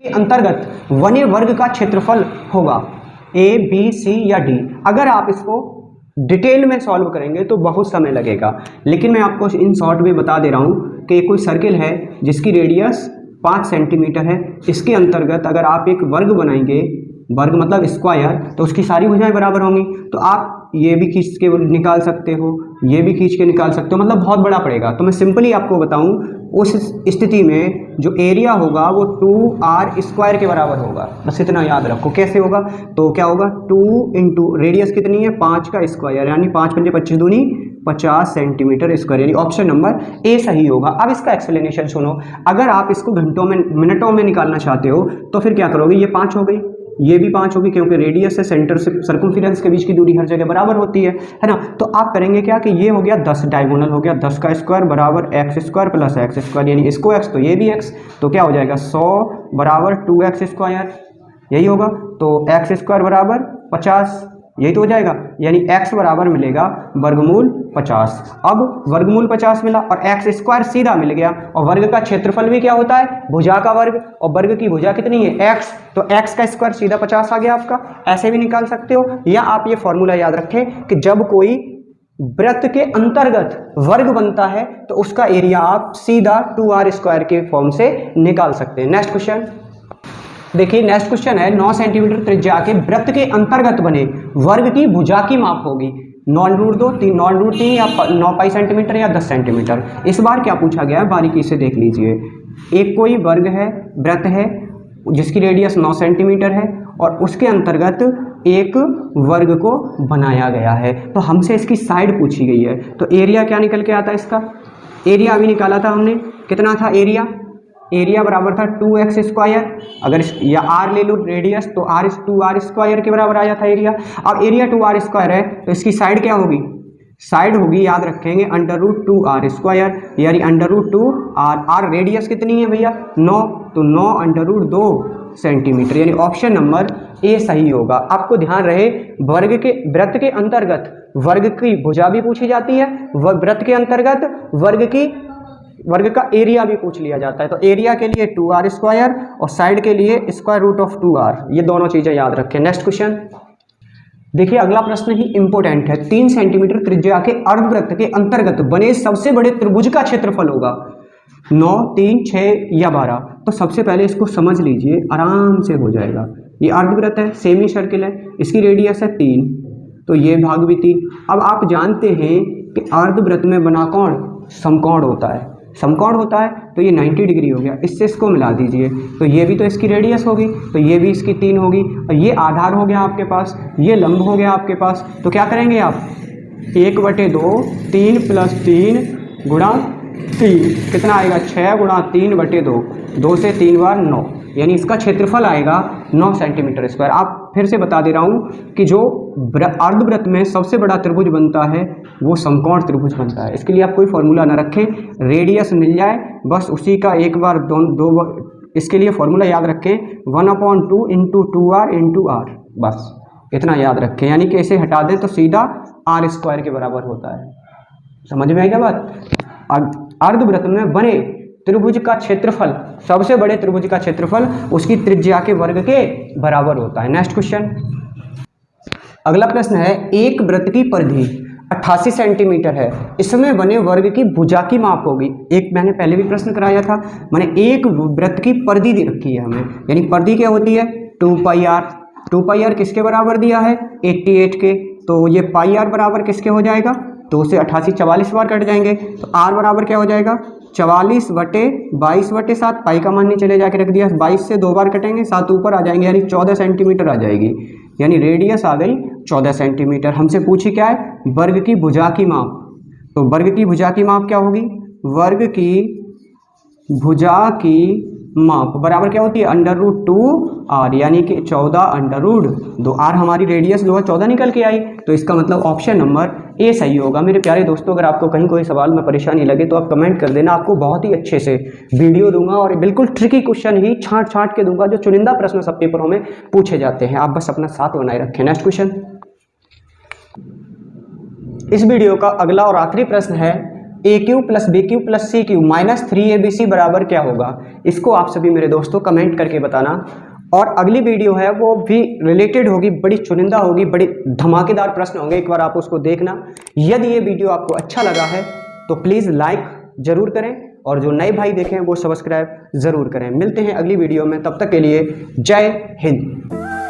के अंतर्गत बने वर्ग का क्षेत्रफल होगा, ए बी सी या डी। अगर आप इसको डिटेल में सॉल्व करेंगे तो बहुत समय लगेगा, लेकिन मैं आपको इन शॉर्ट में बता दे रहा हूँ कि कोई सर्किल है जिसकी रेडियस 5 सेंटीमीटर है। इसके अंतर्गत अगर आप एक वर्ग बनाएंगे, वर्ग मतलब स्क्वायर, तो उसकी सारी भुजाएं बराबर होंगी। तो आप ये भी खींच के निकाल सकते हो, ये भी खींच के निकाल सकते हो, मतलब बहुत बड़ा पड़ेगा। तो मैं सिंपली आपको बताऊं, उस स्थिति में जो एरिया होगा वो 2r स्क्वायर के बराबर होगा। बस इतना याद रखो। कैसे होगा? तो क्या होगा, 2 इंटू रेडियस कितनी है 5 का स्क्वायर, यानी 5 पंजे 25 दूनी 50 सेंटीमीटर स्क्वायर, यानी ऑप्शन नंबर ए सही होगा। अब इसका एक्सप्लेनेशन सुनो। अगर आप इसको घंटों में मिनटों में निकालना चाहते हो तो फिर क्या करोगे, ये 5 हो गई, ये भी 5 होगी, क्योंकि रेडियस से सेंटर से सर्कमफेरेंस के बीच की दूरी हर जगह बराबर होती है ना। तो आप करेंगे क्या कि ये हो गया 10, डायगोनल हो गया 10 का स्क्वायर बराबर x square plus x square, यानी इसको एक्स तो ये भी एक्स, तो क्या हो जाएगा 100 बराबर 2x स्क्वायर, यही होगा। तो एक्स स्क्वायर बराबर 50, यही तो हो जाएगा, यानी x बराबर मिलेगा वर्गमूल 50। अब वर्गमूल 50 मिला और एक्स स्क्वायर सीधा मिल गया, और वर्ग का क्षेत्रफल भी क्या होता है, भुजा का वर्ग, और वर्ग की भुजा कितनी है x, तो x का स्क्वायर सीधा 50 आ गया आपका। ऐसे भी निकाल सकते हो, या आप ये फॉर्मूला याद रखें कि जब कोई वृत्त के अंतर्गत वर्ग बनता है तो उसका एरिया आप सीधा 2r स्क्वायर के फॉर्म से निकाल सकते हैं। नेक्स्ट क्वेश्चन देखिए, नेक्स्ट क्वेश्चन है 9 सेंटीमीटर त्रिज्या के वृत्त के अंतर्गत बने वर्ग की भुजा की माप होगी। 9√3 या 9 पाई सेंटीमीटर या 10 सेंटीमीटर। इस बार क्या पूछा गया है बारीकी से देख लीजिए। एक कोई वर्ग है, वृत्त है जिसकी रेडियस 9 सेंटीमीटर है और उसके अंतर्गत एक वर्ग को बनाया गया है, तो हमसे इसकी साइड पूछी गई है। तो एरिया क्या निकल के आता है इसका, एरिया अभी निकाला था हमने, कितना था एरिया बराबर था 2x स्क्वायर, अगर या r ले लो रेडियस तो r स्क्वायर के बराबर आया था एरिया। अब एरिया 2r स्क्वायर है तो इसकी साइड क्या होगी, साइड होगी याद रखेंगे √2r स्क्वायर, यानी √2r रेडियस कितनी है भैया 9, तो 9√2 सेंटीमीटर, यानी ऑप्शन नंबर ए सही होगा। आपको ध्यान रहे वृत्त के अंतर्गत वर्ग की भुजा भी पूछी जाती है, वृत्त के अंतर्गत वर्ग का एरिया भी पूछ लिया जाता है। तो एरिया के लिए 2r स्क्वायर और साइड के लिए √2r, ये दोनों चीजें याद रखें। नेक्स्ट क्वेश्चन देखिए, अगला प्रश्न ही इंपोर्टेंट है। 3 सेंटीमीटर त्रिज्या के अर्धवृत्त के अंतर्गत बने सबसे बड़े त्रिभुज का क्षेत्रफल होगा 9, 3, 6 या 12। तो सबसे पहले इसको समझ लीजिए, आराम से हो जाएगा। ये अर्धवृत्त है, सेमी सर्किल है, इसकी रेडियस है 3, तो ये भाग भी 3। अब आप जानते हैं कि अर्धवृत्त में बना कोण समकोण होता है, समकोण होता है, तो ये 90 डिग्री हो गया। इससे इसको मिला दीजिए तो ये भी तो इसकी रेडियस होगी, तो ये भी इसकी 3 होगी, और ये आधार हो गया आपके पास, ये लंब हो गया आपके पास। तो क्या करेंगे आप 1/2, 3 + 3 गुणा 3 कितना आएगा 6 गुणा 3/2, 2 से 3 बार 9, यानी इसका क्षेत्रफल आएगा 9 सेंटीमीटर स्क्वायर। आप फिर से बता दे रहा हूँ कि जो अर्धवृत्त में सबसे बड़ा त्रिभुज बनता है वो समकोण त्रिभुज बनता है। इसके लिए आप कोई फॉर्मूला ना रखें, रेडियस मिल जाए बस उसी का एक बार दो इसके लिए फॉर्मूला याद रखें 1/2 × 2r × r, बस इतना याद रखें, यानी कि इसे हटा दें तो सीधा r स्क्वायर के बराबर होता है। समझ में आएगा बात। अर्धवृत्त में बने त्रिभुज का क्षेत्रफल, सबसे बड़े त्रिभुज का क्षेत्रफल उसकी त्रिज्या के वर्ग के बराबर होता है। नेक्स्ट क्वेश्चन, अगला प्रश्न है, एक वृत्त की परिधि 88 सेंटीमीटर है, इसमें बने वर्ग की भुजा की माप होगी। एक मैंने पहले भी प्रश्न कराया था, मैंने एक वृत्त की परिधि दे रखी है हमें, यानी परिधि क्या होती है 2πr। 2πr किसके बराबर दिया है 88 के, तो ये πr बराबर किसके हो जाएगा, 2 से 88 44 बार कट जाएंगे, तो r बराबर क्या हो जाएगा 44/22/7, पाई का मान नहीं चले जाके रख दिया, 22 से 2 बार कटेंगे 7 ऊपर आ जाएंगे, यानी 14 सेंटीमीटर आ जाएगी, यानी रेडियस आ गई 14 सेंटीमीटर। हमसे पूछी क्या है वर्ग की भुजा की माप, तो वर्ग की भुजा की माप क्या होगी, वर्ग की भुजा की माप बराबर क्या होती है √2r, यानी कि 14√2, r हमारी रेडियस जो है 14 निकल के आई, तो इसका मतलब ऑप्शन नंबर ए सही होगा। मेरे प्यारे दोस्तों, अगर आपको कहीं कोई सवाल में परेशानी लगे तो आप कमेंट कर देना, आपको बहुत ही अच्छे से वीडियो दूंगा और बिल्कुल ट्रिकी क्वेश्चन ही छांट के दूंगा, जो चुनिंदा प्रश्न सब पेपरों में पूछे जाते हैं। आप बस अपना साथ बनाए रखें। नेक्स्ट क्वेश्चन, इस वीडियो का अगला और आखिरी प्रश्न है, A Q plus B Q plus C Q minus 3abc बराबर क्या होगा, इसको आप सभी मेरे दोस्तों कमेंट करके बताना। और अगली वीडियो है वो भी रिलेटेड होगी, बड़ी चुनिंदा होगी, बड़ी धमाकेदार प्रश्न होंगे, एक बार आप उसको देखना। यदि ये वीडियो आपको अच्छा लगा है तो प्लीज़ लाइक ज़रूर करें, और जो नए भाई देखें वो सब्सक्राइब ज़रूर करें। मिलते हैं अगली वीडियो में, तब तक के लिए जय हिंद।